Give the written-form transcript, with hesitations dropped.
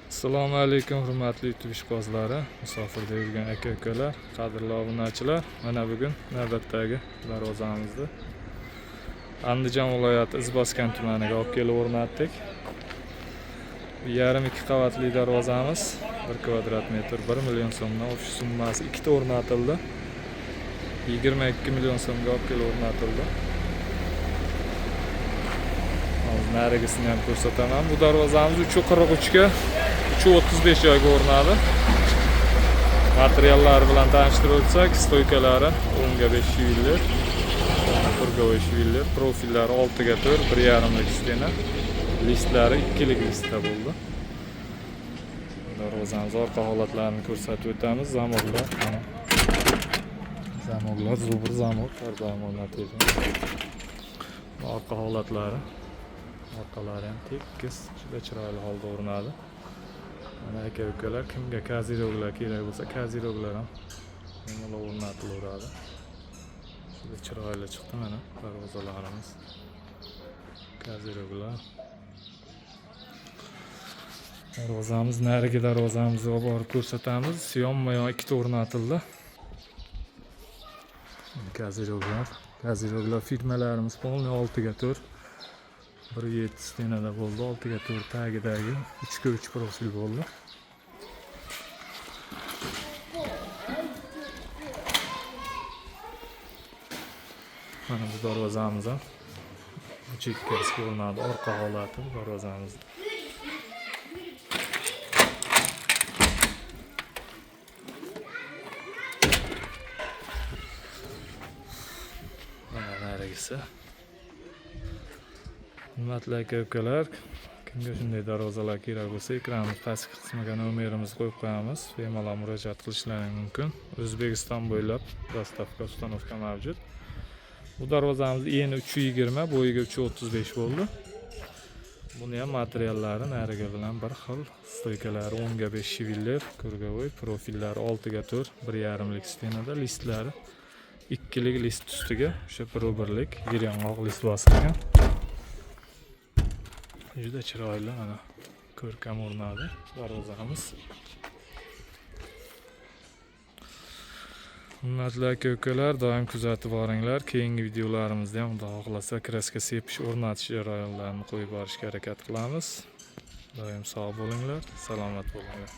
Assalomu alaykum hurmatli YouTube ishqibozlari, musofirda yurgan aka-ukalar, qadrli obunachilar. Mana bugun navbatdagi darvozamizni Andijon viloyati Izboskan tumaniga olib kelib o'rnatdik. 1,5-2 qavatli darvozamiz 1 kvadrat metr 1 million so'mdan ofis summasi 2 ta o'rnatildi. 22 million so'mga olib kelib o'rnatildi. Narigisini ham ko'rsataman. Bu darvozamiz 343 ga 335 joyga o'rnadi. Materiallari bilan tanishtirib o'tsak, stoykalari 10 ga 5 shvillir, turgovoy shvillir, profillari 6 ga 4, 1,5 lik stena, listlari 2 lik listda bo'ldi. Darvozamiz orqa holatlarini ko'rsatib o'tamiz. Zamoklar, mana zamoklar zubur zamok, har doim o'rnatilgan. Orqa holatlari, orqalari ham tekis, juda chiroyli holda o'rnadi. Mana aka-ukalar, kimga kaziroglar kerak bo'lsa, kaziroglar ham mana o'rnatilaveradi. Juda chiroyli chiqdi mana darvozalarimiz. Kaziroglar. Darvozamiz narigi darvozamizga borib ko'rsatamiz. Yonma-yon 2 ta o'rnatildi. Kaziroglar firmalarimiz polniy 6 ga 4. 1,7 stenada bo'ldi, 6 ga 4 tagidagi 3 ga 3 profil bo'ldi. Mana bu darvozamiz ham chekkasi ko'rinadi, orqa holati darvozamiz. Mana narigisi. Hurmatli aka-ukalar, kimga shunday darvozalar kerak bo'lsa, ekranning pastki qismiga nomerimizni qo'yib qo'yamiz. Bemalol murojaat qilishlaring mumkin. O'zbekiston bo'ylab dostavka, ustanovka mavjud. Bu darvozamiz eni 320, bo'yiga 335 bo'ldi. Buni ham materiallari nariga bilan bir xil. Stoykalari 10 ga 5 shvillir, turgovoy, profillari 6 ga 4, 1,5 lik stenada, listlari 2 lik list ustiga o'sha 1 lik yirang'oq list bosilgan. Juda chiroyli, mana ko'rkam o'rnadi darvozamiz. Hurmatli aka-ukalar, doim kuzatib boringlar. Keyingi videolarimizda ham xudo xohlasa kraska sepish, o'rnatish jarayonlarini qo'yib borishga harakat qilamiz. Doim sog' bo'linglar, salomat bo'linglar.